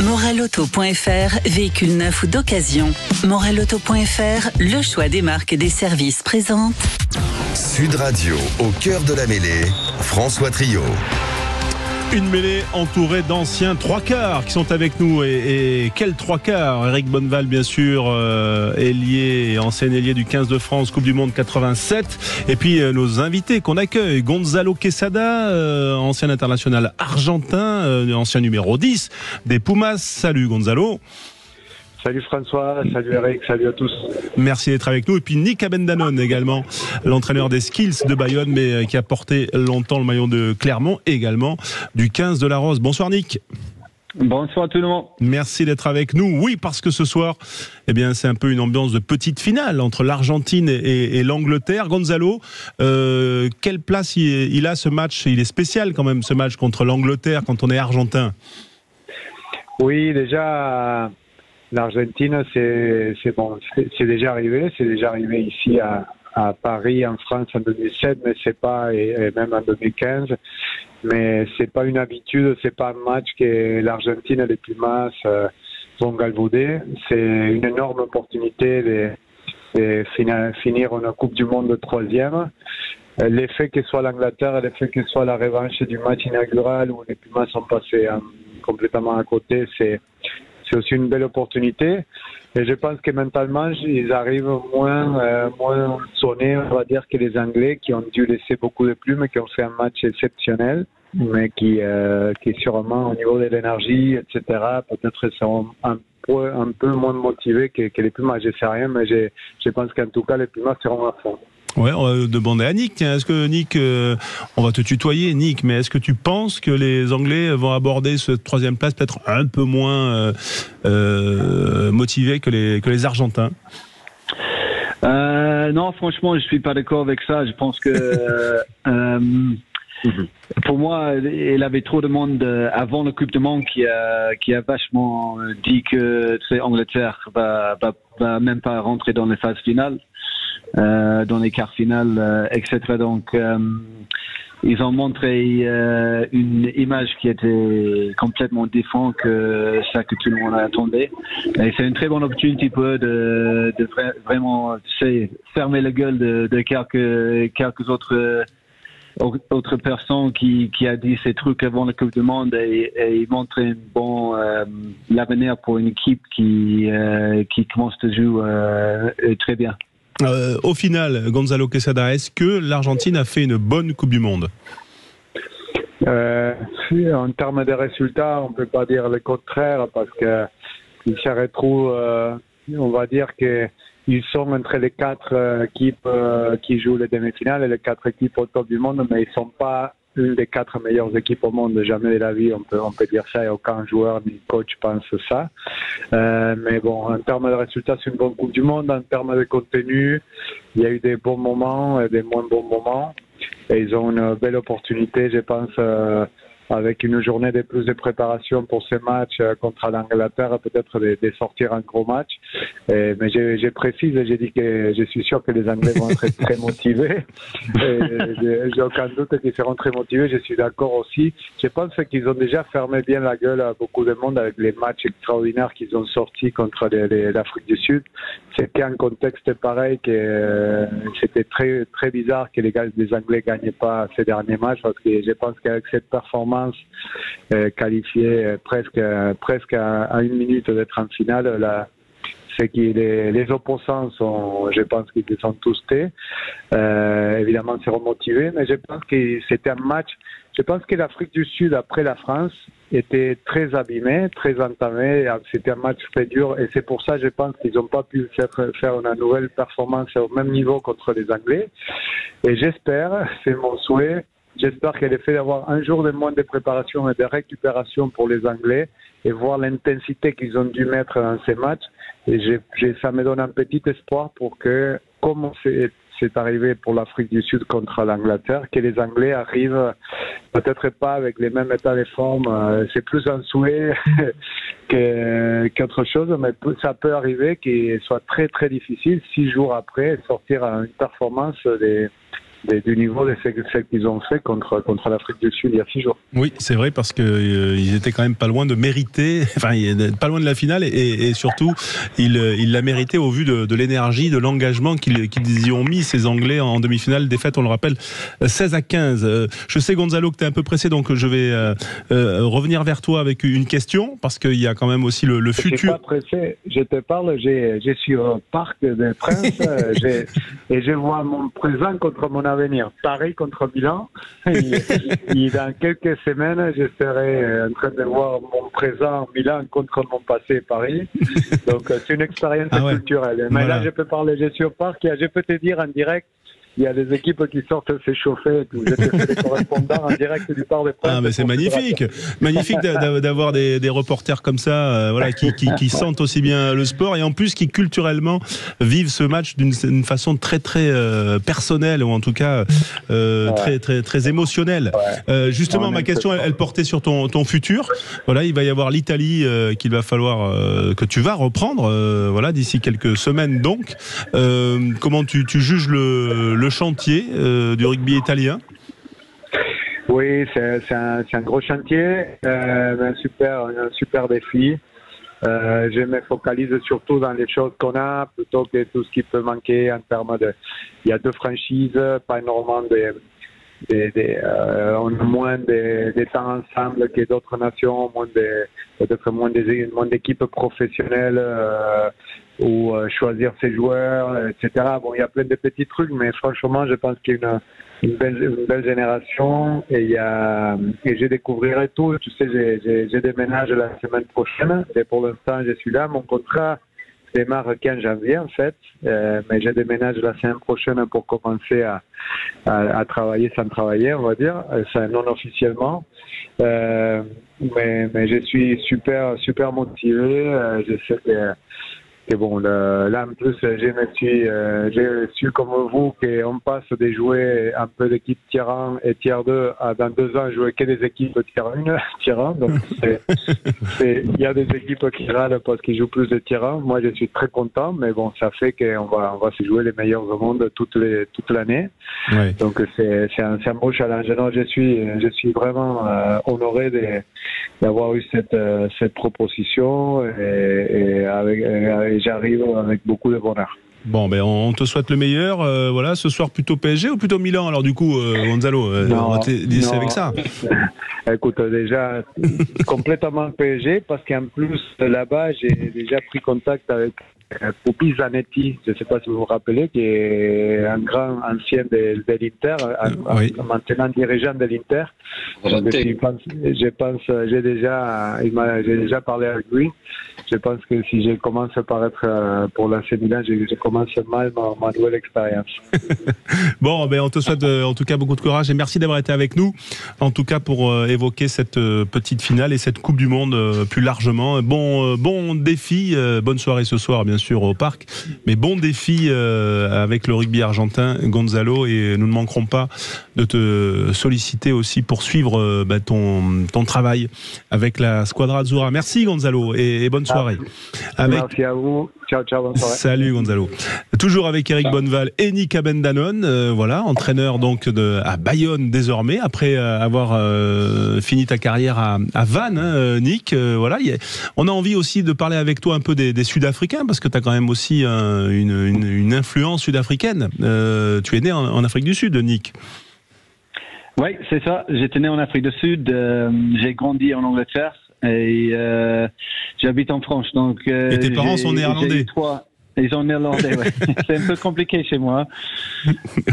Moralauto.fr, véhicule neuf ou d'occasion. Moralauto.fr, le choix des marques et des services présente. Sud Radio, au cœur de la mêlée, François Trio. Une mêlée entourée d'anciens trois quarts qui sont avec nous. Et quel trois quarts? Eric Bonneval, bien sûr, ailier, ancien ailier du 15 de France, Coupe du Monde 87. Et puis nos invités qu'on accueille, Gonzalo Quesada, ancien international argentin, ancien numéro 10 des Pumas. Salut Gonzalo. Salut François, salut Eric, salut à tous. Merci d'être avec nous. Et puis Nick Abendanon également, l'entraîneur des Skills de Bayonne, mais qui a porté longtemps le maillot de Clermont, et également du 15 de la Rose. Bonsoir Nick. Bonsoir tout le monde. Merci d'être avec nous. Oui, parce que ce soir, eh bien, c'est un peu une ambiance de petite finale entre l'Argentine et l'Angleterre. Gonzalo, quelle place il a ce match? Il est spécial quand même, ce match contre l'Angleterre quand on est argentin. Oui, déjà... L'Argentine, c'est déjà arrivé. C'est déjà arrivé ici à Paris, en France, en 2007, mais c'est pas, et même en 2015. Mais c'est pas une habitude, c'est pas un match que l'Argentine et les Pumas vont galvauder. C'est une énorme opportunité de finir une Coupe du Monde de troisième. L'effet que soit l'Angleterre et l'effet que soit la revanche du match inaugural où les Pumas sont passés complètement à côté, c'est aussi une belle opportunité. Et je pense que mentalement, ils arrivent moins sonnés, on va dire, que les Anglais qui ont dû laisser beaucoup de plumes et qui ont fait un match exceptionnel, mais qui sûrement, au niveau de l'énergie, etc., peut-être seront un peu moins motivés que les Pumas. Je sais rien, mais je pense qu'en tout cas, les Pumas seront à fond. Ouais, on va demander à Nick. Est-ce que Nick, on va te tutoyer, Nick, mais est-ce que tu penses que les Anglais vont aborder cette troisième place peut-être un peu moins motivés que les Argentins? Non, franchement, je suis pas d'accord avec ça. Je pense que pour moi, il avait trop de monde avant la Coupe du Monde qui a vachement dit que Angleterre va même pas rentrer dans les phases finales. Dans les quarts finales, etc. Donc, ils ont montré une image qui était complètement différente que ça que tout le monde attendait. Et c'est une très bonne opportunité pour eux de vraiment fermer la gueule de quelques autres personnes qui a dit ces trucs avant la Coupe du Monde et montrer l'avenir pour une équipe qui commence à jouer très bien. Au final, Gonzalo Quesada, est-ce que l'Argentine a fait une bonne Coupe du Monde? En termes de résultats, on ne peut pas dire le contraire parce qu'ils se retrouvent, on va dire qu'ils sont entre les quatre équipes qui jouent les demi-finales et les quatre équipes au top du monde, mais ils ne sont pas une des quatre meilleures équipes au monde. Jamais de la vie, on peut dire ça, et aucun joueur ni coach pense ça. Mais bon, en termes de résultats, c'est une bonne Coupe du Monde. En termes de contenu, il y a eu des bons moments et des moins bons moments. Et ils ont une belle opportunité, je pense, avec une journée de plus de préparation pour ce match contre l'Angleterre, peut-être de sortir un gros match. Mais je précise, j'ai dit que je suis sûr que les Anglais vont être très motivés. J'ai aucun doute qu'ils seront très motivés, je suis d'accord aussi. Je pense qu'ils ont déjà fermé bien la gueule à beaucoup de monde avec les matchs extraordinaires qu'ils ont sortis contre l'Afrique du Sud. C'était un contexte pareil que c'était très, très bizarre que les Anglais ne gagnaient pas ces derniers matchs parce que je pense qu'avec cette performance qualifiée presque à une minute d'être en finale, c'est que les opposants je pense qu'ils sont tous tés. Évidemment, ils seront motivés, mais je pense que c'était un match. Je pense que l'Afrique du Sud, après la France, était très abîmée, très entamée. C'était un match très dur et c'est pour ça, je pense qu'ils n'ont pas pu faire une nouvelle performance au même niveau contre les Anglais. Et j'espère, c'est mon souhait, j'espère que le fait d'avoir un jour de moins de préparation et de récupération pour les Anglais et voir l'intensité qu'ils ont dû mettre dans ces matchs, et ça me donne un petit espoir pour que, comme c'est arrivé pour l'Afrique du Sud contre l'Angleterre, que les Anglais arrivent peut-être pas avec les mêmes états de forme. C'est plus un souhait qu'autre chose, mais ça peut arriver qu'il soit très très difficile 6 jours après sortir une performance du niveau de ce qu'ils ont fait contre l'Afrique du Sud il y a 6 jours. Oui, c'est vrai, parce que ils étaient quand même pas loin de mériter, enfin pas loin de la finale, et surtout ils la méritaient au vu de l'énergie, de l'engagement qu'ils y ont mis, ces Anglais, en demi-finale. Défaite, on le rappelle, 16-15. Je sais, Gonzalo, que tu es un peu pressé, donc je vais revenir vers toi avec une question, parce qu'il y a quand même aussi le futur. Je suis pas pressé, je te parle, je suis au Parc des Princes et je vois mon présent contre mon avenir. Paris contre Milan. Et dans quelques semaines, je serai en train de voir mon présent Milan contre mon passé Paris. Donc c'est une expérience culturelle. Mais voilà. Là, je peux parler, je suis au Parc, et je peux te dire en direct, il y a des équipes qui sortent s'échauffer. Je te fais des correspondants en direct du Parc des Princes. Ah, mais c'est magnifique. Magnifique d'avoir des reporters comme ça, voilà, qui sentent aussi bien le sport, et en plus qui culturellement vivent ce match d'une façon très très personnelle, ou en tout cas très très très émotionnelle. Justement, ma question, elle portait sur ton futur. Voilà, il va y avoir l'Italie qu'il va falloir que tu vas reprendre, voilà, d'ici quelques semaines. Donc, comment tu juges le chantier du rugby italien? Oui, c'est un gros chantier, un super défi. Je me focalise surtout dans les choses qu'on a, plutôt que tout ce qui peut manquer en termes de... Il y a 2 franchises, pas énormément on a moins de temps ensemble que d'autres nations, peut-être moins d'équipes professionnelles, ou choisir ses joueurs, etc. Bon, il y a plein de petits trucs, mais franchement, je pense qu'il y a une belle génération, et je découvrirai tout. Tu sais, je déménage la semaine prochaine, et pour l'instant, je suis là. Mon contrat démarre 15 janvier, en fait, mais je déménage la semaine prochaine pour commencer à travailler sans travailler, on va dire, non officiellement. Mais je suis super motivé. Je sais que bon, là en plus, j'ai su comme vous qu'on passe de jouer un peu d'équipe tier 1 et tier 2 à dans 2 ans jouer que des équipes tier 1, tier 1. Donc il y a des équipes qui râlent parce qu'ils jouent plus de tier 1. Moi, je suis très content, mais bon, ça fait qu'on va se jouer les meilleurs au monde toute l'année. Ouais. Donc c'est un beau challenge. Non, je suis vraiment honoré d'avoir eu cette proposition, et j'arrive avec beaucoup de bonheur. Bon, ben on te souhaite le meilleur. Voilà, ce soir plutôt PSG ou plutôt Milan? Alors du coup, Gonzalo, on va t'aider avec ça. Écoute, déjà complètement PSG, parce qu'en plus là-bas, j'ai déjà pris contact avec Pupi Zanetti, je ne sais pas si vous vous rappelez, qui est un grand ancien de l'Inter, maintenant dirigeant de l'Inter. J'ai déjà parlé avec lui. Je pense que si je commence par être pour l'AC Milan, je commence mal ma nouvelle expérience. Bon, ben on te souhaite en tout cas beaucoup de courage, et merci d'avoir été avec nous, en tout cas pour évoquer cette petite finale et cette Coupe du Monde plus largement. Bon défi, bonne soirée ce soir bien sûr au Parc, mais bon défi avec le rugby argentin, Gonzalo, et nous ne manquerons pas de te solliciter aussi pour suivre ton travail avec la Squadra Azzurra. Merci Gonzalo, et bonne soirée. Merci à vous. Ciao, bonne soirée. Salut Gonzalo. Toujours avec Eric Bonneval et Nick Abendanon, voilà, entraîneur donc à Bayonne désormais, après avoir fini ta carrière à Vannes, Nick. Voilà, on a envie aussi de parler avec toi un peu des Sud-Africains, parce que tu as quand même aussi une influence sud-africaine. Tu es né en Afrique du Sud, Nick. Oui, c'est ça. J'étais né en Afrique du Sud. J'ai grandi en Angleterre. Et j'habite en France, donc et tes parents sont néerlandais? Ils sont néerlandais, ouais. C'est un peu compliqué chez moi,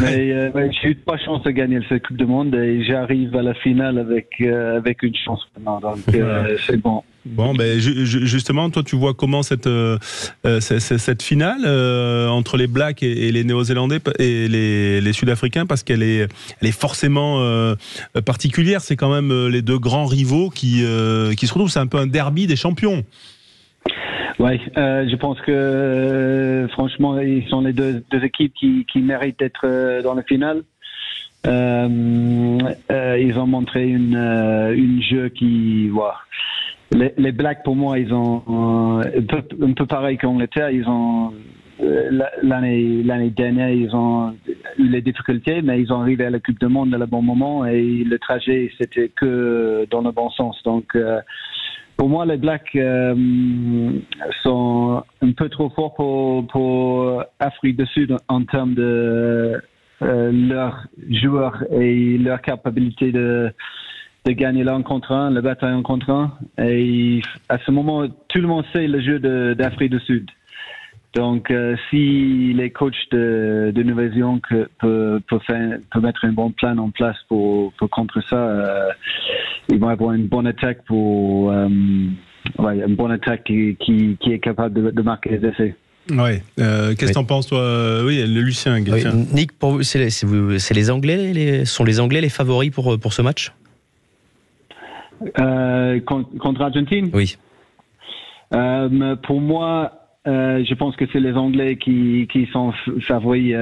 mais j'ai eu 3 chances de gagner cette Coupe du Monde, et j'arrive à la finale avec une chance maintenant, donc c'est bon. Bon, ben justement, toi, tu vois comment cette finale entre les Blacks et les Néo-Zélandais et les Sud-Africains, parce qu'elle est forcément particulière. C'est quand même les 2 grands rivaux qui se retrouvent. C'est un peu un derby des champions. Oui, je pense que franchement, ils sont les deux équipes qui méritent d'être dans la finale. Ils ont montré une jeu qui... Wow. Les Blacks, pour moi, ils ont un peu pareil qu'Angleterre. Ils ont l'année dernière, ils ont eu les difficultés, mais ils ont arrivé à la Coupe du Monde à le bon moment et le trajet, c'était que dans le bon sens. Donc, pour moi, les Blacks sont un peu trop forts pour Afrique du Sud en termes de leurs joueurs et leur capacité de gagner l'un contre un, le bataille en contre un. Et à ce moment, tout le monde sait le jeu d'Afrique du Sud. Donc, si les coachs de Nouvelle-Zélande peuvent mettre un bon plan en place pour contrer ça, ils vont avoir une bonne attaque une bonne attaque qui est capable de marquer des essais. Ouais. Qu'est-ce que t'en penses, toi? Oui, le Lucien. Oui. Nick, pour vous, c'est les Anglais, sont les Anglais les favoris pour ce match? Contre Argentine? Oui. Pour moi, je pense que c'est les Anglais qui sont favoris.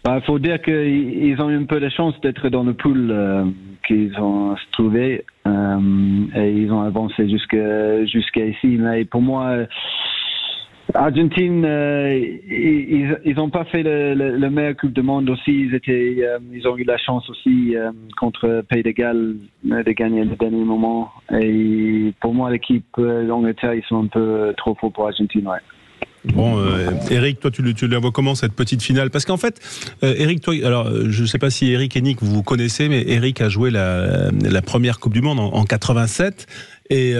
Il faut dire qu'ils ont eu un peu de chance d'être dans le pool qu'ils ont trouvé et ils ont avancé jusqu'à ici. Mais pour moi, Argentine, ils n'ont pas fait le meilleur Coupe du Monde aussi. Ils ont eu la chance aussi contre Pays de Galles de gagner le dernier moment. Et pour moi, l'équipe d'Angleterre, ils sont un peu trop forts pour Argentine. Ouais. Bon, Eric, toi, tu la vois comment cette petite finale? Parce qu'en fait, Eric, toi, alors, je ne sais pas si Eric et Nick vous connaissez, mais Eric a joué la première Coupe du Monde en 87. Et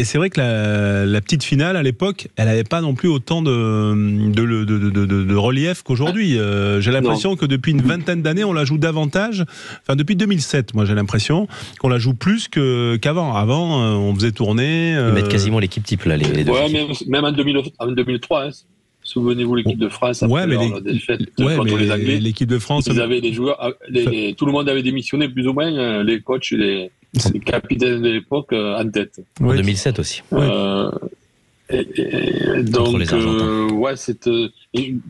c'est vrai que la petite finale à l'époque, elle n'avait pas non plus autant de relief qu'aujourd'hui. J'ai l'impression que depuis une vingtaine d'années, on la joue davantage. Enfin, depuis 2007, moi j'ai l'impression qu'on la joue plus qu'avant. Avant, on faisait tourner. Ils mettent quasiment l'équipe type là, les deux. Ouais, même en 2003. Hein. Souvenez-vous l'équipe de France après la défaite contre les Anglais. L'équipe de France, ils avaient des joueurs, tout le monde avait démissionné plus ou moins, les coachs, les capitaines de l'époque en tête. En 2007 aussi. Donc,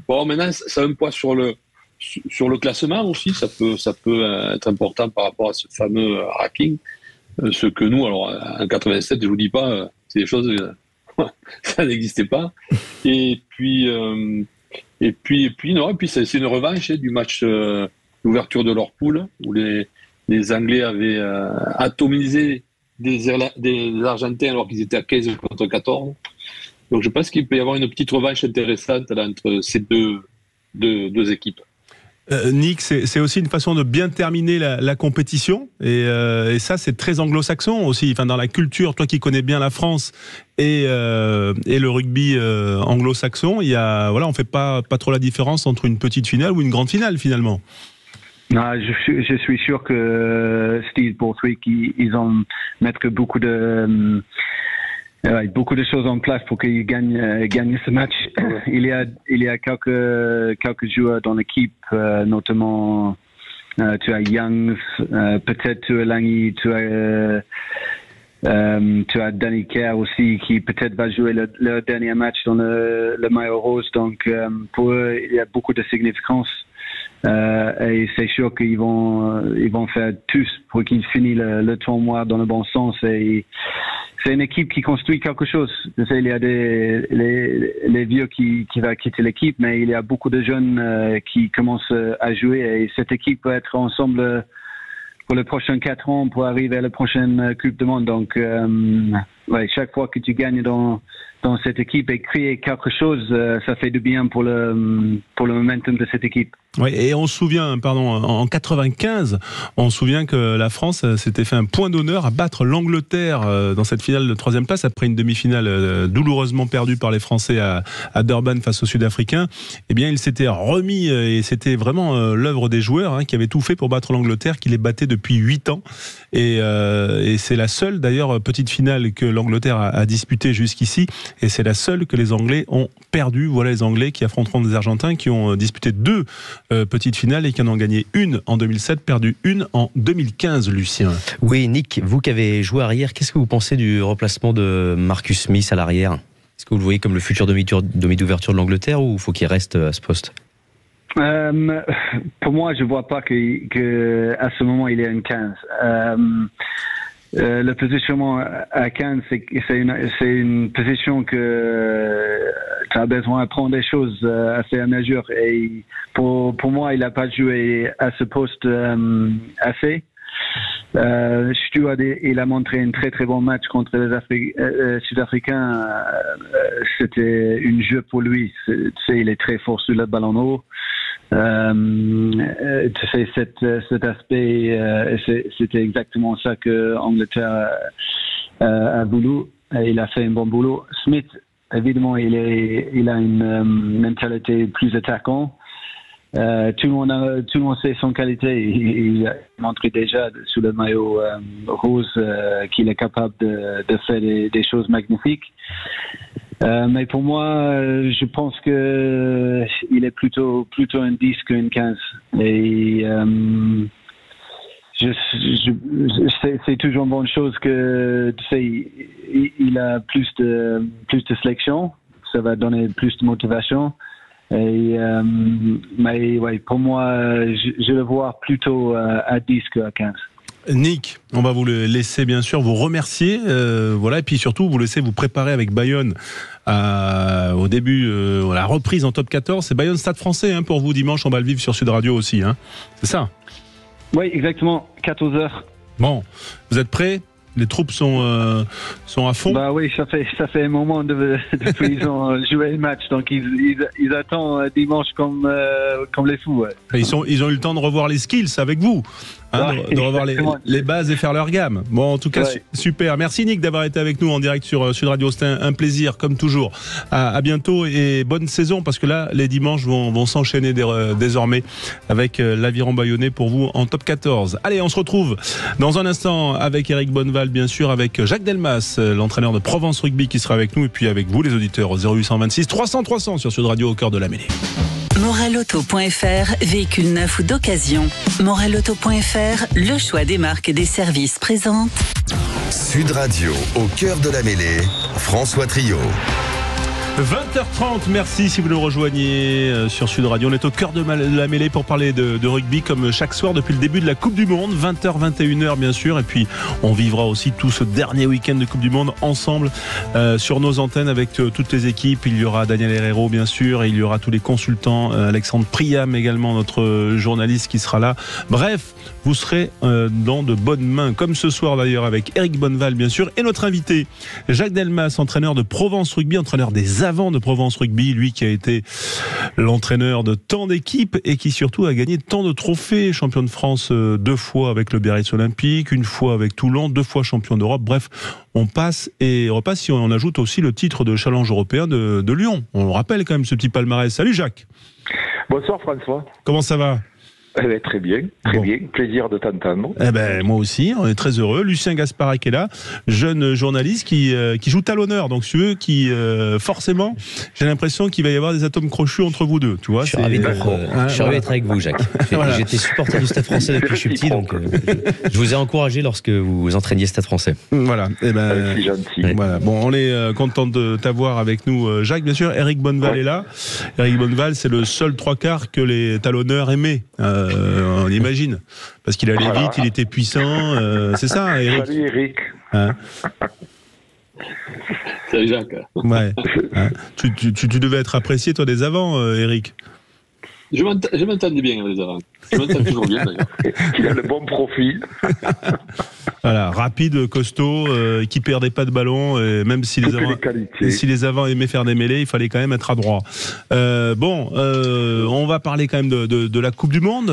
bon, maintenant, ça a un poids sur le classement aussi. Ça peut être important par rapport à ce fameux ranking. Ce que nous, alors en 87, je vous dis pas, c'est des choses. Ça n'existait pas. Et puis c'est une revanche du match d'ouverture de leur poule où les Anglais avaient atomisé des Argentins alors qu'ils étaient à 15 contre 14. Donc je pense qu'il peut y avoir une petite revanche intéressante là, entre ces deux équipes. Nick, c'est aussi une façon de bien terminer la compétition et ça c'est très anglo-saxon aussi. Enfin, dans la culture, toi qui connais bien la France et le rugby anglo-saxon, on fait pas trop la différence entre une petite finale ou une grande finale finalement. Non, je suis sûr que Steve Borthwick, ils ont mettre beaucoup de choses en place pour qu'ils gagnent ce match. Il y a quelques joueurs dans l'équipe, notamment tu as Youngs, peut-être tu as Langy, tu as Danny Kerr aussi qui peut-être va jouer le dernier match dans le maillot rose. Donc pour eux, il y a beaucoup de significance. Et c'est sûr qu'ils vont faire tous pour qu'ils finissent le tournoi dans le bon sens. Et c'est une équipe qui construit quelque chose. Je sais, il y a les vieux qui va quitter l'équipe, mais il y a beaucoup de jeunes qui commencent à jouer. Et cette équipe va être ensemble pour les prochains 4 ans pour arriver à la prochaine Coupe du Monde. Donc, chaque fois que tu gagnes dans cette équipe et créer quelque chose, ça fait du bien pour le momentum de cette équipe. Oui, et on se souvient, en 95, on se souvient que la France s'était fait un point d'honneur à battre l'Angleterre dans cette finale de 3e place après une demi-finale douloureusement perdue par les Français à Durban face aux Sud-Africains. Eh bien, il s'était remis et c'était vraiment l'œuvre des joueurs qui avaient tout fait pour battre l'Angleterre, qui les battait depuis 8 ans. Et c'est la seule, d'ailleurs, petite finale que l'Angleterre a disputée jusqu'ici. Et c'est la seule que les Anglais ont perdue. Voilà les Anglais qui affronteront des Argentins qui ont disputé 2 petites finales et qui en ont gagné une en 2007, perdu une en 2015, Lucien. Oui, Nick, vous qui avez joué arrière, qu'est-ce que vous pensez du remplacement de Marcus Smith à l'arrière? Est-ce que vous le voyez comme le futur demi d'ouverture de l'Angleterre ou faut qu'il reste à ce poste? Pour moi, je vois pas que à ce moment il est une 15. Le positionnement à 15, c'est une position que a besoin d'apprendre des choses assez à mesure. Et pour moi, il n'a pas joué à ce poste assez. Stuart, il a montré un très très bon match contre les Sud-Africains. C'était une jeu pour lui. Il est très fort sur le ballon haut. Cet aspect, c'était exactement ça que Angleterre a voulu. Il a fait un bon boulot. Smith, évidemment, il a une mentalité plus attaquante. Tout le monde sait son qualité. Il a montré déjà sous le maillot rose qu'il est capable de faire des choses magnifiques. Mais pour moi, je pense que il est plutôt un 10 qu'un 15. Et c'est toujours une bonne chose que tu sais, il a plus de sélection. Ça va donner plus de motivation. Et, mais ouais, pour moi, je le vois plutôt à 10 qu'à 15. Nick, on va vous le laisser bien sûr vous remercier, voilà, et puis surtout vous laisser vous préparer avec Bayonne au début, la reprise en top 14. C'est Bayonne Stade Français pour vous dimanche, on va le vivre sur Sud Radio aussi, c'est ça? Oui, exactement, 14h. Bon, vous êtes prêts? Les troupes sont à fond. Bah oui, ça fait un moment depuis ils ont joué le match, donc ils attendent dimanche comme les fous. Ouais. Ils ont eu le temps de revoir les skills avec vous, de revoir les bases et faire leur gamme. Bon, en tout cas, super. Merci Nick d'avoir été avec nous en direct sur Sud Radio. C'était un plaisir, comme toujours. À bientôt et bonne saison, parce que là, les dimanches vont s'enchaîner désormais avec l'Aviron Bayonnais pour vous en top 14. Allez, on se retrouve dans un instant avec Eric Bonneval, bien sûr, avec Jacques Delmas, l'entraîneur de Provence Rugby, qui sera avec nous, et puis avec vous, les auditeurs, au 0826 300 300 sur Sud Radio, au cœur de la mêlée. Morelauto.fr, véhicule neuf ou d'occasion. Morelauto.fr, le choix des marques et des services présente. Sud Radio, au cœur de la mêlée, François Trio. 20h30, merci si vous nous rejoignez sur Sud Radio. On est au cœur de la mêlée pour parler de rugby comme chaque soir depuis le début de la Coupe du Monde, 20h, 21h bien sûr. Et puis on vivra aussi tout ce dernier week-end de Coupe du Monde ensemble sur nos antennes avec toutes les équipes. Il y aura Daniel Herrero bien sûr, et il y aura tous les consultants, Alexandre Priam également, notre journaliste qui sera là. Bref, vous serez dans de bonnes mains, comme ce soir d'ailleurs avec Eric Bonneval bien sûr, et notre invité Jacques Delmas, entraîneur de Provence Rugby, entraîneur des avants de Provence Rugby, lui qui a été l'entraîneur de tant d'équipes et qui surtout a gagné tant de trophées, champion de France 2 fois avec le Biarritz Olympique, 1 fois avec Toulon, 2 fois champion d'Europe. Bref, on passe et repasse si on ajoute aussi le titre de challenge européen de Lyon. On le rappelle quand même, ce petit palmarès. Salut Jacques. Bonsoir François. Comment ça va? Très bien, bien. Plaisir de t'entendre. Moi aussi, on est très heureux. Lucien Gasparac est là, jeune journaliste qui joue talonneur. Donc, ceux qui, forcément, j'ai l'impression qu'il va y avoir des atomes crochus entre vous deux. Tu vois, je suis ravi d'être avec vous, Jacques. Voilà. J'étais supporter du Stade Français depuis que je suis petit, donc je vous ai encouragé lorsque vous entraîniez Stade Français. Voilà. C'est gentil. Voilà. Bon, on est content de t'avoir avec nous, Jacques. Bien sûr, Eric Bonneval est là. Eric Bonneval, c'est le seul 3/4 que les talonneurs aimaient. On imagine, parce qu'il allait vite, il était puissant, c'est ça, Eric? Salut Eric. Salut Jacques. Ouais. Tu devais être apprécié toi des avants, Eric. Je m'entendais bien avec les avants. Je m'entends toujours bien d'ailleurs. Il a le bon profil. Voilà, rapide, costaud, qui perdait pas de ballon, et même si les avants aimaient faire des mêlées, il fallait quand même être adroit. On va parler quand même de la Coupe du Monde,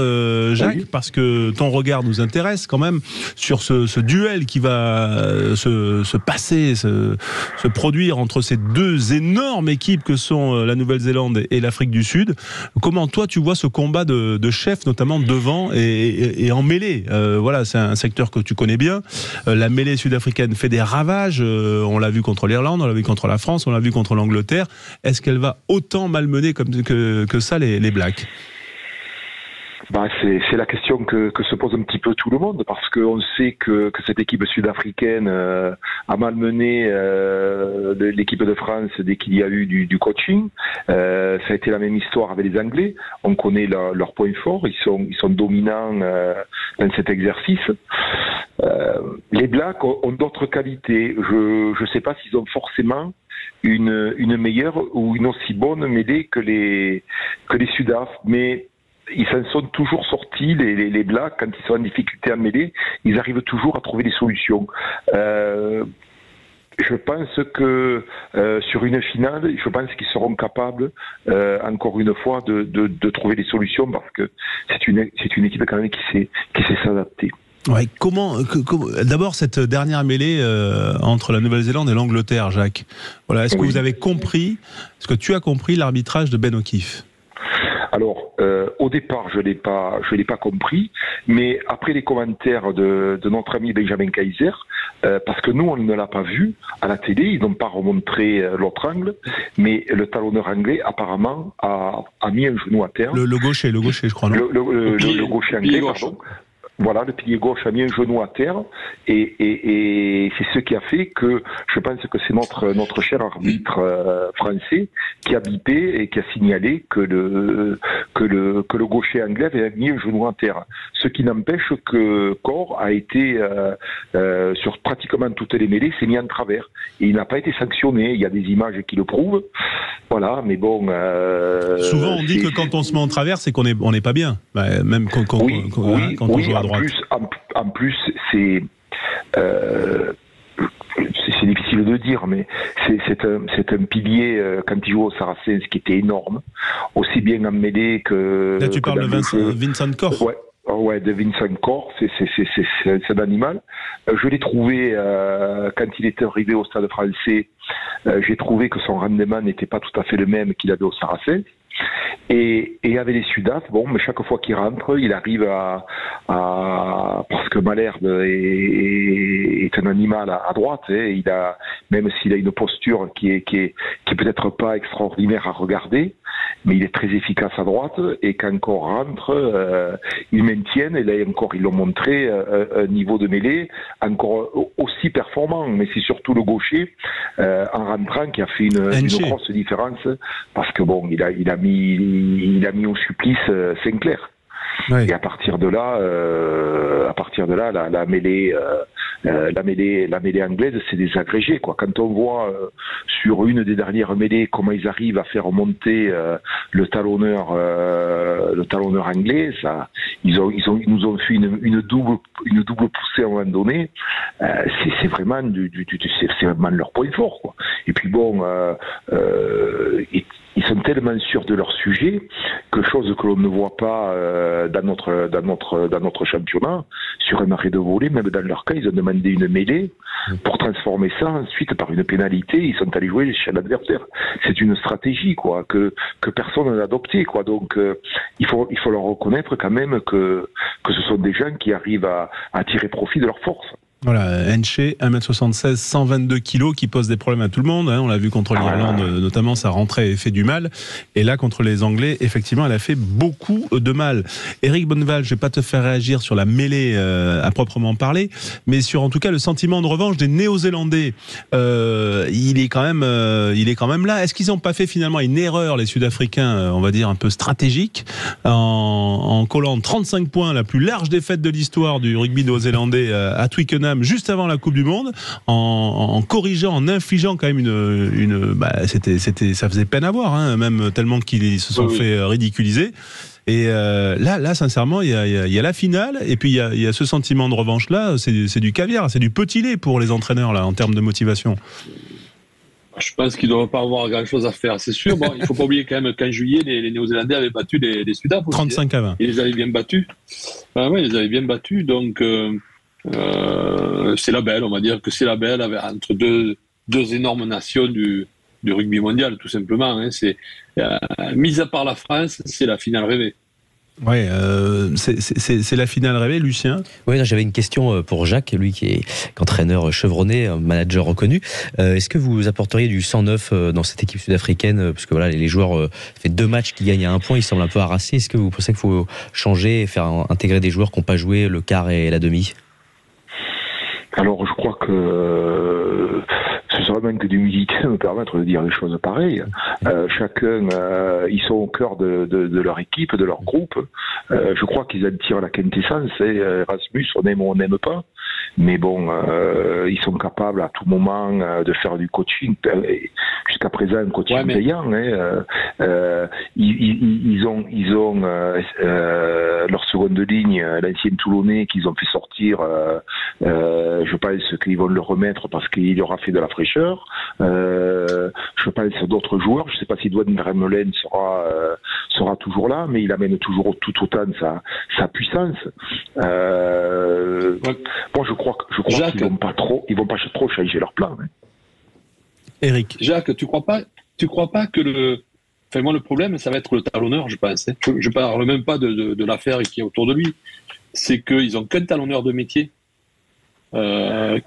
Jacques, parce que ton regard nous intéresse quand même sur ce duel qui va se passer, se produire entre ces deux énormes équipes que sont la Nouvelle-Zélande et l'Afrique du Sud. Comment toi tu vois ce combat de chefs, notamment devant et en mêlée? Voilà, c'est un secteur que tu connais bien. La mêlée sud-africaine fait des ravages. On l'a vu contre l'Irlande, on l'a vu contre la France, on l'a vu contre l'Angleterre. Est-ce qu'elle va autant malmener que ça les Blacks? C'est la question que se pose un petit peu tout le monde, parce qu'on sait que cette équipe sud-africaine a malmené l'équipe de France dès qu'il y a eu du coaching. Ça a été la même histoire avec les Anglais. On connaît leurs points forts, ils sont dominants dans cet exercice. Les Blacks ont d'autres qualités. Je ne sais pas s'ils ont forcément une meilleure ou une aussi bonne mêlée que les Sudaf, mais ils s'en sont toujours sortis, les Blacks, quand ils sont en difficulté à mêler, ils arrivent toujours à trouver des solutions. Je pense que sur une finale, je pense qu'ils seront capables, encore une fois, de trouver des solutions, parce que c'est une équipe quand même qui sait s'adapter. Ouais, d'abord cette dernière mêlée entre la Nouvelle-Zélande et l'Angleterre, Jacques. Voilà, est-ce que vous avez compris, est-ce que tu as compris l'arbitrage de Ben O'Keefe? Alors, au départ, je l'ai pas compris, mais après les commentaires de notre ami Benjamin Kaiser, parce que nous, on ne l'a pas vu à la télé, ils n'ont pas remontré l'autre angle, mais le talonneur anglais, apparemment, a mis un genou à terre. Le gaucher, je crois, non? Le gaucher anglais, pardon. Voilà, le pilier gauche a mis un genou à terre, et c'est ce qui a fait que je pense que c'est notre cher arbitre français qui a bipé et qui a signalé que le gaucher anglais avait mis un genou à terre. Ce qui n'empêche que Corr a été sur pratiquement toutes les mêlées, s'est mis en travers, et il n'a pas été sanctionné. Il y a des images qui le prouvent. Voilà, mais bon. Souvent, on dit que quand on se met en travers, c'est qu'on n'est pas bien, même quand on joue à droite. En plus, c'est difficile de dire, mais c'est un pilier quand il joue au Saracens qui était énorme, aussi bien en mêlée que. Là, tu parles de Vincent Corr. Ouais, de Vincent Corr, c'est un animal. Je l'ai trouvé quand il était arrivé au Stade Français. J'ai trouvé que son rendement n'était pas tout à fait le même qu'il avait au Saracens. Et avec les Sudaf, mais chaque fois qu'il rentre, il arrive parce que Malherbe est un animal à droite, même s'il a une posture qui est peut-être pas extraordinaire à regarder, mais il est très efficace à droite, et quand Corr rentre, ils maintiennent, et là encore ils l'ont montré, un niveau de mêlée encore aussi performant, mais c'est surtout le gaucher en rentrant qui a fait une grosse différence, parce que il a mis au supplice Sinclair. Oui. Et à partir de là, la mêlée anglaise, c'est désagrégé, quoi. Quand on voit sur une des dernières mêlées comment ils arrivent à faire monter le talonneur anglais, ils nous ont fait une double poussée à un moment donné. C'est vraiment c'est vraiment leur point fort, quoi. Et puis ils sont tellement sûrs de leur sujet que, chose que l'on ne voit pas dans notre championnat, sur un arrêt de volée, même dans leur cas, ils ont demandé une mêlée pour transformer ça ensuite par une pénalité. Ils sont allés jouer chez l'adversaire. C'est une stratégie, quoi, que personne n'a adoptée, quoi. Donc il faut leur reconnaître quand même que ce sont des gens qui arrivent à tirer profit de leur force. Voilà, Henche, 1m76, 122 kg, qui pose des problèmes à tout le monde. On l'a vu contre l'Irlande, notamment, ça rentrait et fait du mal. Et là, contre les Anglais, effectivement, elle a fait beaucoup de mal. Éric Bonneval, je ne vais pas te faire réagir sur la mêlée à proprement parler, mais sur, en tout cas, le sentiment de revanche des Néo-Zélandais. Il est quand même là. Est-ce qu'ils n'ont pas fait finalement une erreur, les Sud-Africains, on va dire un peu stratégique, en collant 35 points, la plus large défaite de l'histoire du rugby néo-zélandais à Twickenham, juste avant la Coupe du Monde, en corrigeant, en infligeant quand même ça faisait peine à voir, même tellement qu'ils se sont fait ridiculiser. Et là, sincèrement, il y a la finale, et puis il y a ce sentiment de revanche là. C'est du caviar, c'est du petit lait pour les entraîneurs là en termes de motivation. Je pense qu'ils ne doivent pas avoir grand-chose à faire, c'est sûr. Bon, il ne faut pas oublier quand même qu'en juillet, les Néo-Zélandais avaient battu les Sudaf aussi. 35 à 20. Ils les avaient bien battus. Oui, ils les avaient bien battus, donc c'est la belle, on va dire que c'est la belle entre deux énormes nations du rugby mondial, tout simplement. C'est mis à part la France, c'est la finale rêvée. Ouais, c'est la finale rêvée, Lucien. Oui, j'avais une question pour Jacques, lui qui est entraîneur chevronné, un manager reconnu. Est-ce que vous apporteriez du 109 dans cette équipe sud-africaine, puisque voilà, les joueurs, ça fait 2 matchs qui gagnent à 1 point, ils semblent un peu harassés. Est-ce que vous pensez qu'il faut changer et faire intégrer des joueurs qui n'ont pas joué le quart et la demi? Alors, je crois que ce serait même que d'humilité me permettre de dire des choses pareilles. Chacun, ils sont au cœur de leur équipe, de leur groupe. Je crois qu'ils en tirent la quintessence. Erasmus, on aime ou on n'aime pas. Mais bon, ils sont capables à tout moment de faire du coaching. Jusqu'à présent, un coaching payant. Ils ont leur seconde ligne, l'ancien Toulonnais qu'ils ont fait sortir. Je pense qu'ils vont le remettre parce qu'il aura fait de la fraîcheur. Je pense à d'autres joueurs. Je ne sais pas si Douane Vermeulen sera toujours là, mais il amène toujours tout autant de sa puissance. Moi, je crois qu'ils vont pas trop changer leur plan. Eric. Jacques, tu crois pas que le problème, ça va être le talonneur, je pense. Je parle même pas de l'affaire qui est autour de lui. C'est qu'ils ont qu'un talonneur de métier.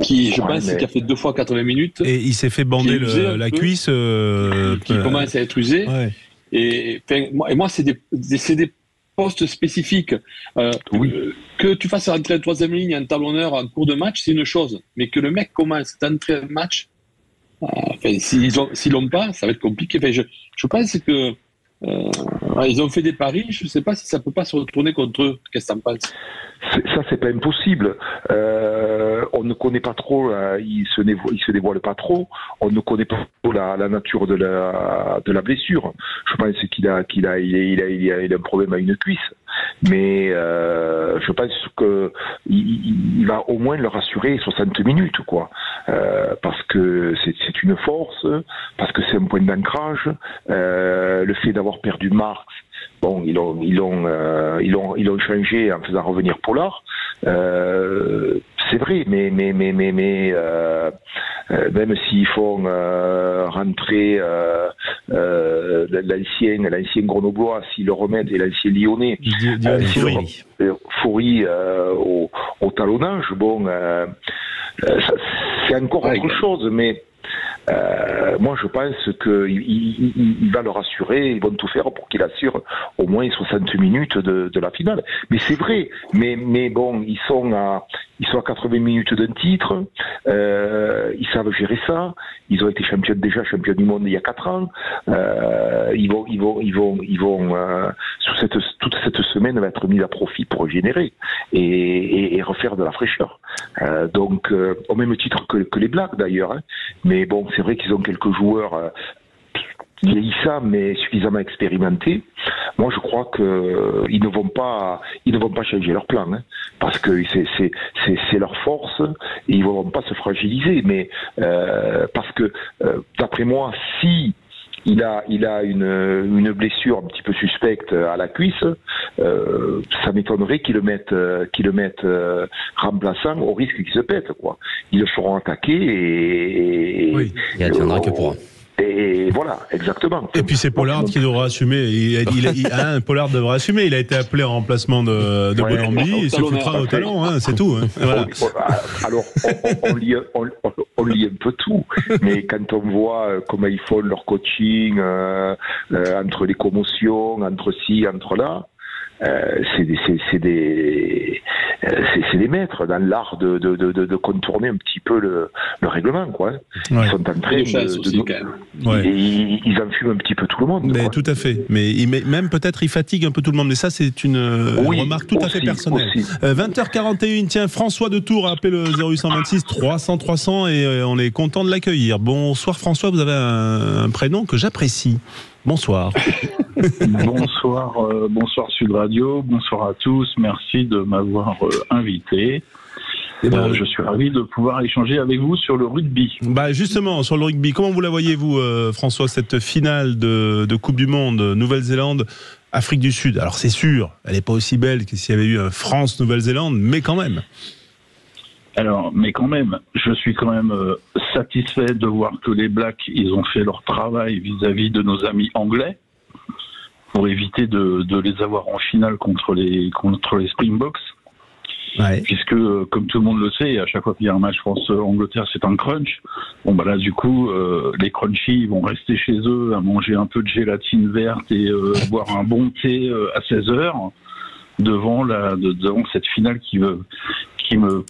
Qui a fait 2 fois 80 minutes. Et il s'est fait bander la cuisse. Qui commence à être usé. Ouais. Et moi, c'est des postes spécifiques. Que tu fasses rentrer la 3e ligne un talonneur en cours de match, c'est une chose. Mais que le mec commence à entrer un match, s'ils l'ont pas, ça va être compliqué. Je pense que ils ont fait des paris, je ne sais pas si ça peut pas se retourner contre eux. Qu'est-ce que tu en penses? Ça, c'est pas impossible. On ne connaît pas trop, il se dévoile pas trop. On ne connaît pas trop la nature de la blessure. Je pense qu'il a un problème à une cuisse. Mais je pense que il va au moins le rassurer 60 minutes, quoi. Parce que c'est une force, parce que c'est un point d'ancrage. Le fait d'avoir perdu Marx, bon, ils l'ont changé en faisant revenir Pollard. C'est vrai, mais même s'ils font rentrer l'ancien Grenoblois, s'ils le remettent, et l'ancien Lyonnais, Foury au talonnage, bon, c'est encore autre chose, mais moi je pense qu'il va le rassurer, ils vont tout faire pour qu'il assure au moins 60 minutes de la finale. Mais c'est vrai, mais bon, ils sont à 80 minutes d'un titre, ils savent gérer ça, ils ont été champions du monde il y a 4 ans, ils vont toute cette semaine va être mise à profit pour régénérer et refaire de la fraîcheur. Donc au même titre que les Blacks d'ailleurs, hein. Mais bon, c'est vrai qu'ils ont quelques joueurs vieillissants mais suffisamment expérimentés. Moi, je crois que ils ne vont pas changer leur plan, hein, parce que c'est leur force et ils ne vont pas se fragiliser. Mais parce que d'après moi, si il a une blessure un petit peu suspecte à la cuisse, ça m'étonnerait qu'ils le mettent remplaçant au risque qu'il se pète, quoi. Ils le feront attaquer et il n'attendra que pour un. Et voilà, exactement. Et puis c'est Pollard qui devra assumer. Pollard devra assumer. Il a été appelé en remplacement de Bonambi. Il se foutra au talon, hein, c'est tout. Hein. Voilà. Alors, on lit un peu tout. Mais quand on voit comment ils font leur coaching, entre les commotions, entre ci, entre là, c'est des maîtres dans l'art de contourner un petit peu le règlement, quoi. Ils sont en train ils enfument un petit peu tout le monde. Mais tout à fait. Mais même peut-être ils fatiguent un peu tout le monde. Mais ça, c'est une remarque tout à fait personnelle. 20h41, tiens, François de Tours a appelé le 0826 300 300 et on est content de l'accueillir. Bonsoir François, vous avez un prénom que j'apprécie. Bonsoir. Bonsoir Sud Radio, bonsoir à tous, merci de m'avoir invité. Je suis ravi de pouvoir échanger avec vous sur le rugby. Bah justement, sur le rugby, comment vous la voyez, vous, François, cette finale de Coupe du Monde, Nouvelle-Zélande, Afrique du Sud? Alors c'est sûr, elle n'est pas aussi belle que s'il y avait eu un France-Nouvelle-Zélande, mais quand même. Mais quand même, je suis quand même satisfait de voir que les Blacks, ils ont fait leur travail vis-à-vis de nos amis anglais. pour éviter de les avoir en finale contre les Springboks. Ouais. Puisque, comme tout le monde le sait, à chaque fois qu'il y a un match France-Angleterre, c'est un crunch. Bon, bah là, du coup, les crunchies vont rester chez eux à manger un peu de gélatine verte et boire un bon thé à 16h devant cette finale qui me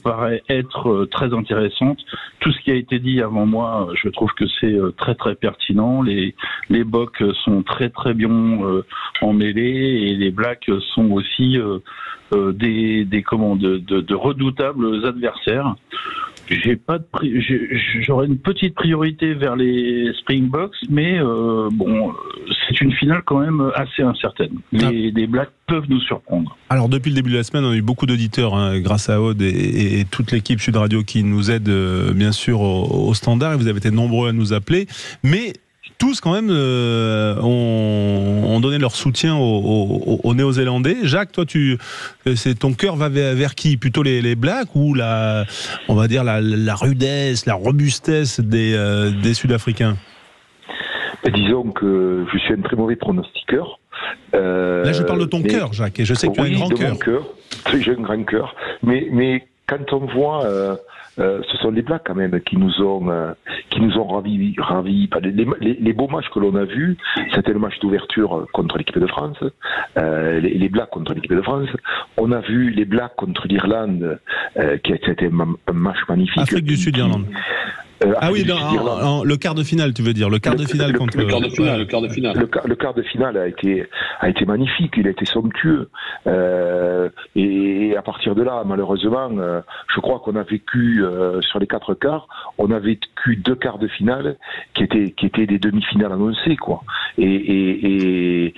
paraît être très intéressante. Tout ce qui a été dit avant moi, je trouve que c'est très très pertinent. Les Boks sont très très bien en mêlée et les Blacks sont aussi de redoutables adversaires. J'aurais une petite priorité vers les Springboks, mais c'est une finale quand même assez incertaine. Les Blacks peuvent nous surprendre. Alors depuis le début de la semaine, on a eu beaucoup d'auditeurs, grâce à Aude et toute l'équipe Sud Radio qui nous aide bien sûr au standard, et vous avez été nombreux à nous appeler, mais tous quand même ont donné leur soutien aux Néo-Zélandais. Jacques, toi, ton cœur va vers qui? Plutôt les Blacks ou on va dire la rudesse, la robustesse des Sud-Africains? Disons que je suis un très mauvais pronostiqueur. Là, je parle de ton cœur, Jacques, et je sais que tu as un grand cœur. J'ai un grand cœur. Mais quand on voit... ce sont les Blacks quand même qui nous ont ravis. Les beaux matchs que l'on a vus, c'était le match d'ouverture contre l'équipe de France, les Blacks contre l'équipe de France. On a vu les Blacks contre l'Irlande, qui a été un match magnifique. Afrique du Sud, Irlande. Le quart de finale, tu veux dire, le quart de finale contre le quart de finale. Le quart de finale a été magnifique, il a été somptueux. Et à partir de là, malheureusement, je crois qu'on a vécu sur les 4 quarts, on a vécu 2 quarts de finale qui étaient des demi-finales annoncées, quoi. Et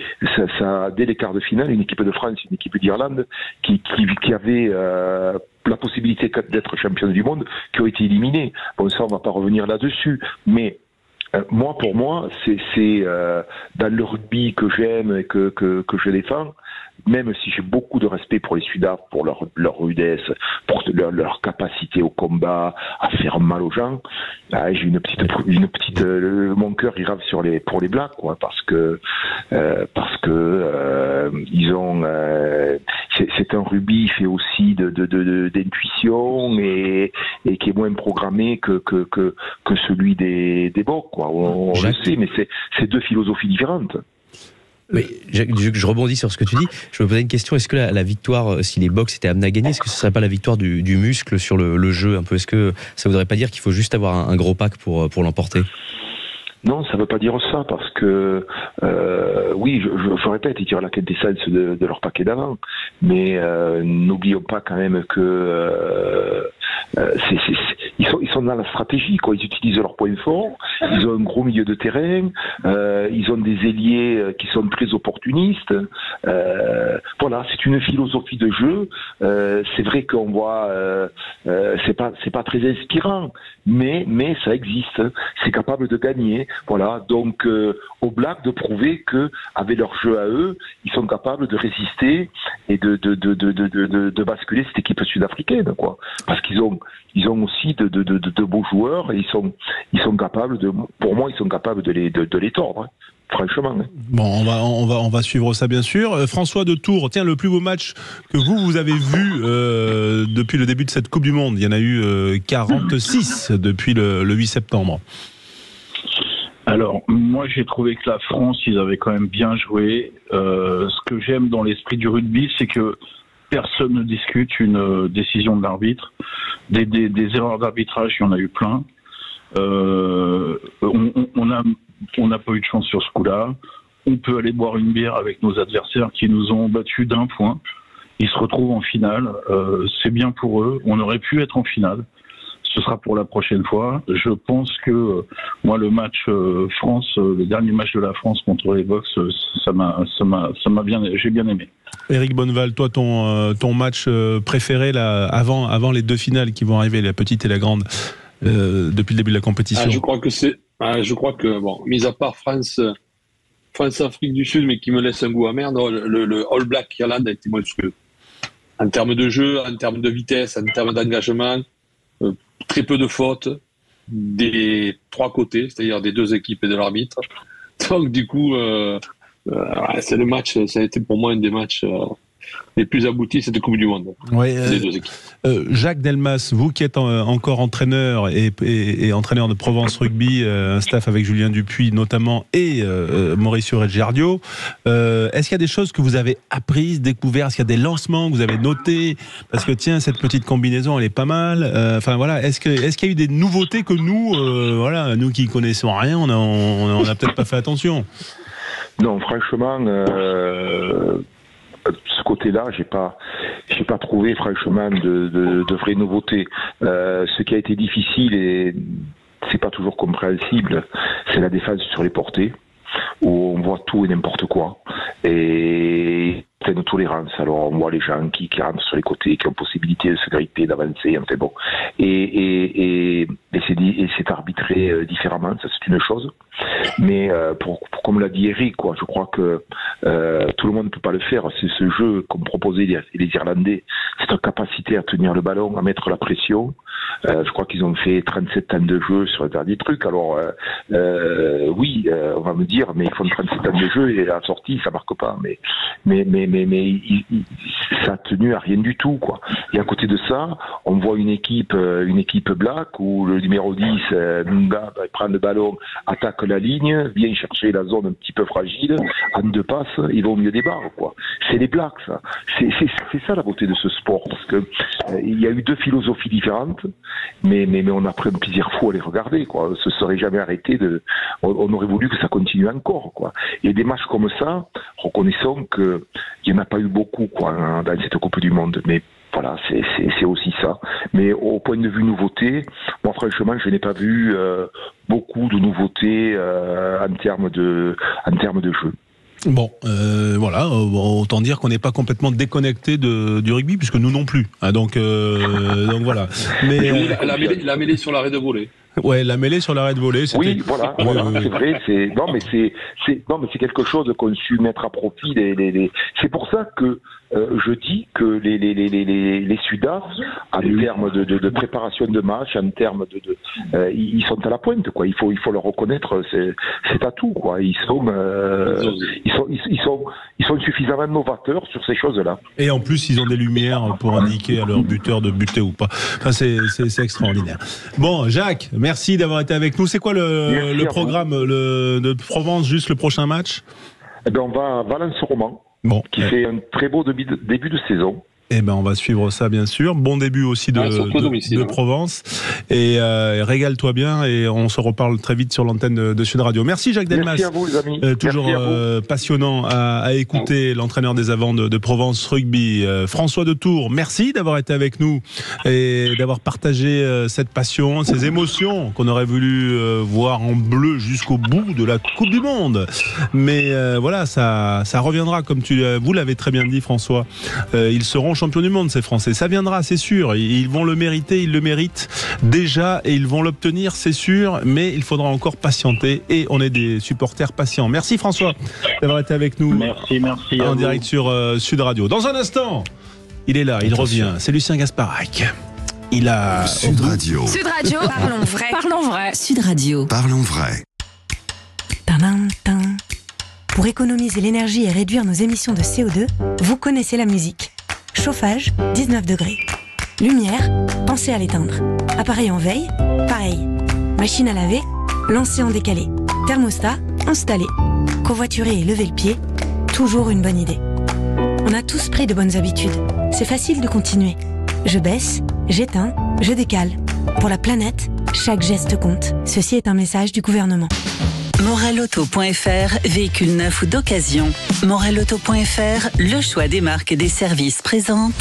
ça, dès les quarts de finale, une équipe de France, une équipe d'Irlande qui avait la possibilité d'être championne du monde, qui ont été éliminés. Bon, ça, on va pas revenir là-dessus, mais pour moi, c'est dans le rugby que j'aime et que je défends, même si j'ai beaucoup de respect pour les Sudaf, pour leur rudesse, pour leur capacité au combat, à faire mal aux gens, j'ai une petite mon cœur il rave pour les Blacks, quoi, parce que ils ont c'est un rugby fait aussi d'intuition et qui est moins programmé que celui des Boks, quoi. On le sait, mais c'est 2 philosophies différentes. Mais je rebondis sur ce que tu dis. Je me posais une question. Est-ce que la victoire, si les Boks étaient amenés à gagner, est-ce que ce serait pas la victoire du muscle sur le jeu un peu? Est-ce que ça voudrait pas dire qu'il faut juste avoir un gros pack pour l'emporter? Non, ça ne veut pas dire ça, parce que oui, je répète, ils tirent la quintessence de leur paquet d'avant, mais n'oublions pas quand même que ils sont dans la stratégie, quoi. Ils utilisent leurs points forts, ils ont un gros milieu de terrain, ils ont des ailiers qui sont très opportunistes. Voilà, c'est une philosophie de jeu. C'est vrai qu'on voit, c'est pas très inspirant, mais ça existe. C'est capable de gagner. Voilà, donc aux Blacks de prouver que avec leur jeu à eux, ils sont capables de résister et de basculer cette équipe sud-africaine, quoi. Parce qu'ils ont aussi de beaux joueurs et ils sont capables pour moi, ils sont capables de les tordre. Hein. Franchement. Bon, on va suivre ça bien sûr. François de Tours, tiens, le plus beau match que vous avez vu depuis le début de cette Coupe du Monde. Il y en a eu 46 depuis le 8 septembre. Alors, moi j'ai trouvé que la France, ils avaient quand même bien joué. Ce que j'aime dans l'esprit du rugby, c'est que personne ne discute une décision de l'arbitre. Des erreurs d'arbitrage, il y en a eu plein. On n'a pas eu de chance sur ce coup-là. On peut aller boire une bière avec nos adversaires qui nous ont battus d'1 point. Ils se retrouvent en finale. C'est bien pour eux. On aurait pu être en finale. Ce sera pour la prochaine fois. Je pense que moi, le match le dernier match de la France contre les Boks, j'ai bien aimé. Éric Bonneval, toi, ton match préféré là, avant les 2 finales qui vont arriver, la petite et la grande, depuis le début de la compétition. Je crois que bon, mis à part France-Afrique du Sud, mais qui me laisse un goût amer, non, le All Black Irlande a été monstrueux. En termes de jeu, en termes de vitesse, en termes d'engagement, très peu de fautes des 3 côtés, c'est-à-dire des 2 équipes et de l'arbitre. Donc du coup, c'est le match, ça a été pour moi un des matchs les plus aboutis cette Coupe du Monde. Les deux équipes. Jacques Delmas, vous qui êtes encore entraîneur et entraîneur de Provence Rugby, un staff avec Julien Dupuis notamment et Mauricio Reggiardio, est-ce qu'il y a des choses que vous avez apprises, découvertes, est-ce qu'il y a des lancements que vous avez notés? Parce que tiens, cette petite combinaison, elle est pas mal. Enfin voilà, est-ce qu'il y a eu des nouveautés que nous, nous qui connaissons rien, on a peut-être pas fait attention? Non, franchement. Ce côté-là, j'ai pas trouvé franchement de vraies nouveautés. Ce qui a été difficile et c'est pas toujours compréhensible, c'est la défense sur les portées, où on voit tout et n'importe quoi. Et pleine tolérance. Alors on voit les gens qui rentrent sur les côtés, qui ont possibilité de se gripper, d'avancer, enfin bon. Et c'est arbitré différemment, ça c'est une chose. Mais comme l'a dit Eric, quoi, je crois que tout le monde ne peut pas le faire. C'est ce jeu qu'ont proposé les Irlandais, cette capacité à tenir le ballon, à mettre la pression. Je crois qu'ils ont fait 37 temps de jeu sur le dernier truc. Alors oui, on va me dire, mais ils font 37 temps de jeu et à la sortie ça marque pas. Mais ça a tenu à rien du tout, quoi. Et à côté de ça, on voit une équipe black où le numéro 10 Nunga prend le ballon, attaque la ligne, vient chercher la zone un petit peu fragile, en deux passes, il va au milieu des barres, quoi. C'est les blacks, ça. C'est ça la beauté de ce sport, parce que il y a eu deux philosophies différentes, mais on a pris un plaisir fou à les regarder, quoi. On se serait jamais arrêté on aurait voulu que ça continue encore, quoi. Et des matchs comme ça, reconnaissons qu'il n'y en a pas eu beaucoup, quoi, dans cette Coupe du Monde, mais voilà, c'est aussi ça. Mais au point de vue nouveauté, moi franchement, je n'ai pas vu beaucoup de nouveautés en termes de jeu. Bon, voilà, autant dire qu'on n'est pas complètement déconnecté du rugby, puisque nous non plus. Hein, donc voilà. Mais la mêlée sur l'arrêt de volée. Ouais, la mêlée sur l'arrêt de volée. Oui, voilà, c'est vrai. Non, mais c'est quelque chose qu'on a su mettre à profit. C'est pour ça que je dis que les Sudaf, en termes de préparation de match, en termes ils sont à la pointe, quoi. Il faut leur reconnaître cet atout, quoi. Ils sont suffisamment novateurs sur ces choses-là. Et en plus, ils ont des lumières pour indiquer à leur buteur de buter ou pas. Enfin, c'est extraordinaire. Bon, Jacques, merci d'avoir été avec nous. C'est quoi le programme de Provence, juste le prochain match? Eh ben, on va à Valence-Roman, qui fait un très beau début de saison. Eh ben, on va suivre ça, bien sûr. Bon début aussi de Provence. Et régale-toi bien et on se reparle très vite sur l'antenne de Sud Radio. Merci Jacques Delmas. Merci à vous, les amis. Toujours passionnant à écouter l'entraîneur des avants de Provence Rugby. François de Tours, merci d'avoir été avec nous et d'avoir partagé cette passion, ces émotions qu'on aurait voulu voir en bleu jusqu'au bout de la Coupe du Monde. Mais voilà, ça reviendra, comme vous l'avez très bien dit, François. Ils seront champions du monde, ces Français. Ça viendra, c'est sûr. Ils vont le mériter, ils le méritent déjà et ils vont l'obtenir, c'est sûr. Mais il faudra encore patienter et on est des supporters patients. Merci François d'avoir été avec nous. Merci en direct sur Sud Radio. Dans un instant, il est là, il revient. C'est Lucien Gasparac. Il a Sud Radio. Sud Radio. Parlons vrai. Parlons vrai. Sud Radio. Parlons vrai. Tadam, tadam. Pour économiser l'énergie et réduire nos émissions de CO2, vous connaissez la musique. Chauffage, 19 degrés. Lumière, pensez à l'éteindre. Appareil en veille, pareil. Machine à laver, lancez en décalé. Thermostat, installé. Covoiturer et lever le pied, toujours une bonne idée. On a tous pris de bonnes habitudes. C'est facile de continuer. Je baisse, j'éteins, je décale. Pour la planète, chaque geste compte. Ceci est un message du gouvernement. Morelauto.fr, véhicule neuf ou d'occasion. Morelauto.fr, le choix des marques et des services présente.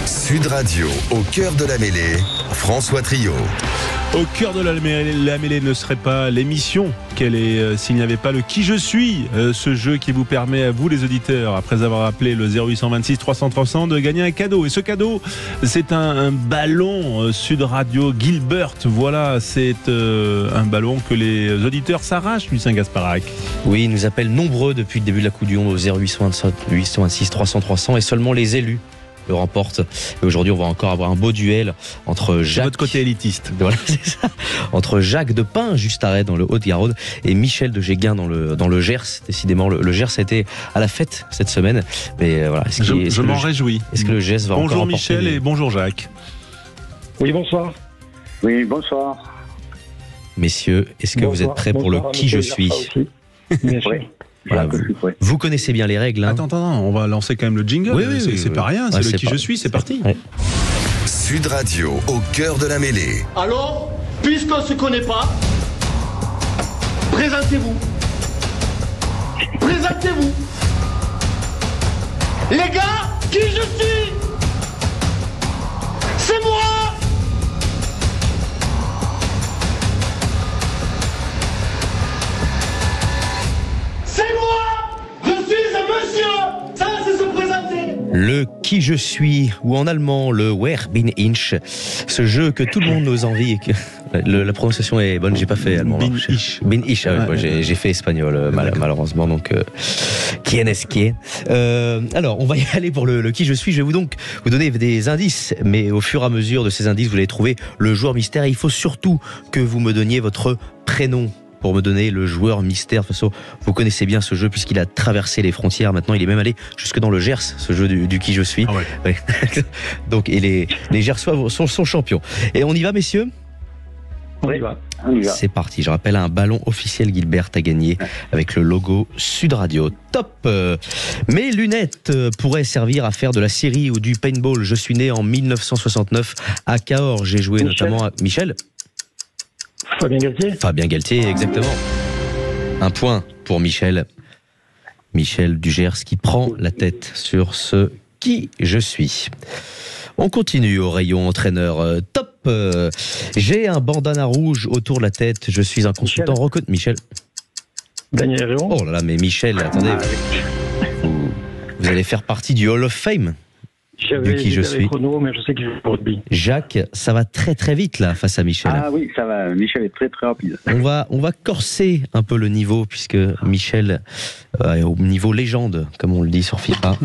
Sud Radio, au cœur de la mêlée, François Trio. Au cœur de la mêlée ne serait pas l'émission qu'elle est s'il n'y avait pas le Qui je suis, ce jeu qui vous permet à vous les auditeurs, après avoir appelé le 0826 300 300, de gagner un cadeau. Et ce cadeau, c'est un ballon Sud Radio Gilbert. Voilà, c'est un ballon que les auditeurs s'arrachent, Lucien Gasparac. Oui, ils nous appellent nombreux depuis le début de la Coupe du Monde au 0826 300 300 et seulement les élus le remporte. Et aujourd'hui, on va encore avoir un beau duel entre Jacques... Votre côté élitiste. Voilà, c'est ça. Entre Jacques de Pin, juste à Rennes, dans le Haut-de-Garonne, et Michel de Géguin dans le Gers. Décidément, le Gers a été à la fête cette semaine. Mais voilà, je m'en réjouis. Est-ce que le Gers va encore Bonjour Michel et bonjour Jacques. Oui, bonsoir. Oui, bonsoir. Messieurs, est-ce que vous êtes prêts pour le qui je suis? Bien sûr. Voilà, vous connaissez bien les règles. Hein. Attends, on va lancer quand même le jingle. Oui, c'est pas rien, c'est le qui je suis, c'est parti. Ouais. Sud Radio, au cœur de la mêlée. Alors, puisqu'on ne se connaît pas, présentez-vous. Présentez-vous. Les gars, qui je suis? C'est moi. C'est moi. Je suis un monsieur. Ça, c'est se présenter. Le qui je suis, ou en allemand, le Wer bin ich, ce jeu que tout le monde nous envie et que la prononciation est bonne, j'ai pas fait allemand. Bin ich. Bin ich, j'ai fait espagnol malheureusement, donc qui est-ce qui est. Alors, on va y aller pour le qui je suis. Je vais donc vous donner des indices, mais au fur et à mesure de ces indices, vous allez trouver le joueur mystère. Et il faut surtout que vous me donniez votre prénom pour me donner le joueur mystère. De toute façon, vous connaissez bien ce jeu puisqu'il a traversé les frontières. Maintenant, il est même allé jusque dans le Gers, ce jeu du qui je suis. Ah ouais. Donc, et les Gersois sont champions. Et on y va, messieurs? On y va. C'est parti. Je rappelle, un ballon officiel Gilbert a gagné avec le logo Sud Radio. Top. Mes lunettes pourraient servir à faire de la série ou du paintball. Je suis né en 1969 à Cahors. J'ai joué notamment à Michel. Fabien Galtier. Fabien Galtier, exactement. Un point pour Michel. Michel Dugers qui prend la tête sur ce qui je suis. On continue au rayon entraîneur. Top. J'ai un bandana rouge autour de la tête. Je suis un consultant reconnu. Michel. Daniel Héron. Oh là là, mais Michel, attendez. Vous allez faire partie du Hall of Fame. J'avais qui je suis. Chrono, mais je sais qu'il joue pour rugby. Jacques, ça va très très vite là face à Michel. Ah oui, ça va. Michel est très très rapide. On va corser un peu le niveau puisque Michel est au niveau légende, comme on le dit sur FIFA.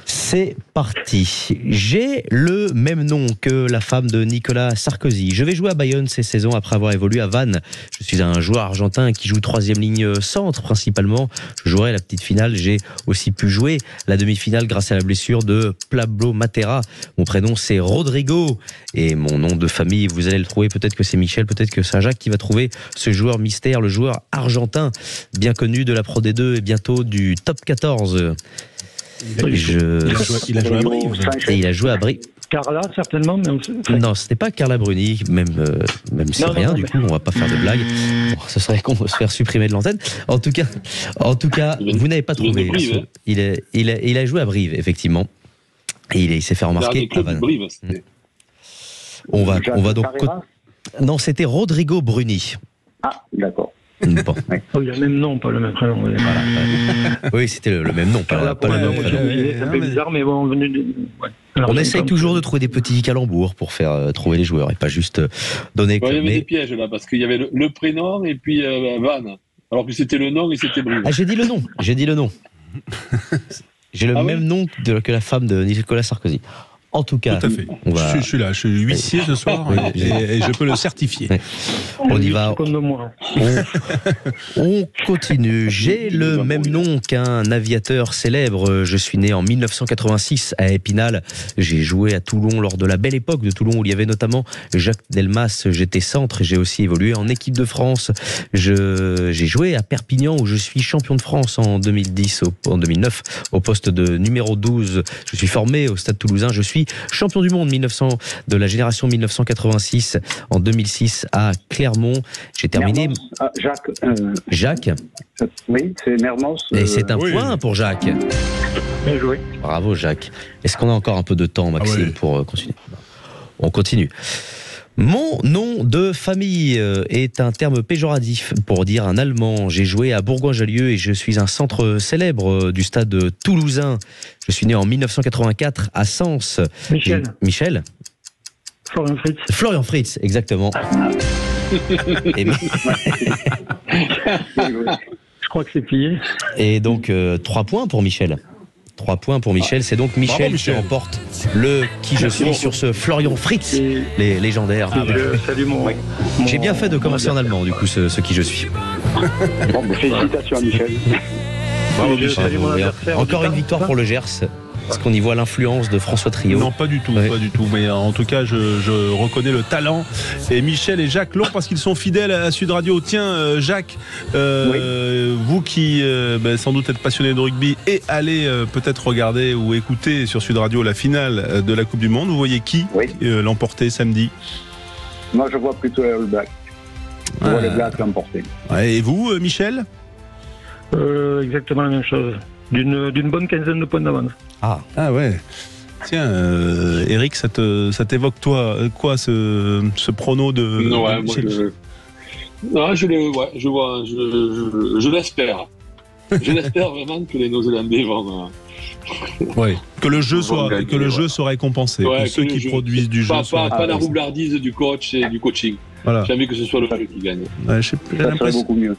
C'est parti. J'ai le même nom que la femme de Nicolas Sarkozy. Je vais jouer à Bayonne ces saisons après avoir évolué à Vannes. Je suis un joueur argentin qui joue troisième ligne centre principalement. Je jouerai la petite finale. J'ai aussi pu jouer la demi-finale grâce à la blessure de Pablo Matera. Mon prénom c'est Rodrigo et mon nom de famille, vous allez le trouver, peut-être que c'est Michel, peut-être que c'est Jacques qui va trouver ce joueur mystère, le joueur argentin bien connu de la Pro D2 et bientôt du Top 14. Il a joué à Brive. Et il a joué à Brive. Carla, certainement. Mais non, c'était pas Carla Bruni, même si c'est rien, du coup, on va pas faire de blagues. Bon, ce serait con de se faire supprimer de l'antenne. En tout cas, vous n'avez pas trouvé. Il a joué à Brive, effectivement. Et il s'est fait remarquer à Vannes. On va donc. Non, c'était Rodrigo Bruni. Ah, d'accord. Bon. Oh, il a le même nom, pas le même prénom. Voilà. Oui, c'était le même nom, pas le même prénom. C'est un peu bizarre, mais bon, on essaye toujours de trouver des petits calembours pour faire trouver les joueurs et pas juste donner. Il y avait des pièges là, parce qu'il y avait le prénom et puis Vannes. Alors que c'était le nom et c'était Brive. Ah, j'ai dit le nom. J'ai le même nom que la femme de Nicolas Sarkozy. En tout cas, tout à fait. Je suis là, je suis huissier ce soir et je peux le certifier. On y va. On continue. J'ai le même nom qu'un aviateur célèbre. Je suis né en 1986 à Épinal. J'ai joué à Toulon lors de la belle époque de Toulon où il y avait notamment Jacques Delmas. J'étais centre. J'ai aussi évolué en équipe de France. J'ai joué à Perpignan où je suis champion de France en 2009 au poste de numéro 12. Je suis formé au Stade Toulousain. Je suis champion du monde de la génération 1986 en 2006 à Clermont. J'ai terminé. Jacques. Oui, c'est Mermos. Et c'est un point pour Jacques. Bien joué. Bravo Jacques. Est-ce qu'on a encore un peu de temps, Maxime, pour continuer? On continue. Mon nom de famille est un terme péjoratif pour dire un Allemand. J'ai joué à Bourgoin-Jallieu et je suis un centre célèbre du stade toulousain. Je suis né en 1984 à Sens. Michel. Florian Fritz. Florian Fritz, exactement. Je crois que c'est plié. Et donc 3 points pour Michel. 3 points pour Michel. C'est donc Michel qui remporte le qui je suis sur ce Florian Fritz, les légendaires. Salut mon. J'ai bien fait de commencer en allemand, du coup, ce qui je suis. Bon, félicitations à Michel. Bravo, Michel. Salut mon adversaire. Encore une victoire pour le Gers. Est-ce qu'on y voit l'influence de François Trio? Non, pas du tout, pas du tout. Mais en tout cas, je reconnais le talent. Et Michel et Jacques l'ont parce qu'ils sont fidèles à Sud Radio. Tiens, Jacques, vous qui sans doute êtes passionné de rugby et allez peut-être regarder ou écouter sur Sud Radio la finale de la Coupe du Monde, vous voyez qui l'emporter samedi? Moi, je vois plutôt les All Blacks. Je vois les Blacks l'emporter. Ouais, et vous, Michel? Exactement la même chose. D'une bonne quinzaine de points d'avance. Ah ouais. Tiens, Eric, ça t'évoque toi quoi ce prono de moi Michel? je l'espère. Je l'espère vraiment que les Néo-Zélandais vont. Que le jeu soit récompensé. Que ceux qui produisent du jeu pas la roublardise du coach et du coaching. Voilà. J'ai envie que ce soit le jeu qui gagne.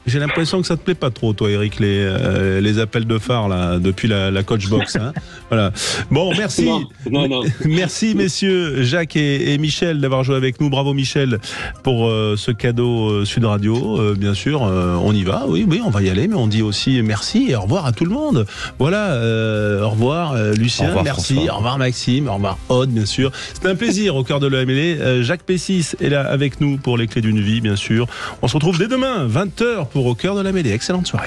J'ai l'impression que ça te plaît pas trop, toi, Eric, les appels de phare là depuis la coach box. Hein. Voilà. Bon, merci. Non. Merci, messieurs, Jacques et Michel, d'avoir joué avec nous. Bravo, Michel, pour ce cadeau Sud Radio. Bien sûr, on y va. Oui, on va y aller, mais on dit aussi merci et au revoir à tout le monde. Voilà. Au revoir, Lucien. Au revoir, merci. François. Au revoir, Maxime. Au revoir, Aude, bien sûr. C'était un plaisir au cœur de l'EML. Jacques Pessis est là avec nous pour les clés d'une vie, bien sûr. On se retrouve dès demain, 20h, pour Au cœur de la mêlée. Excellente soirée.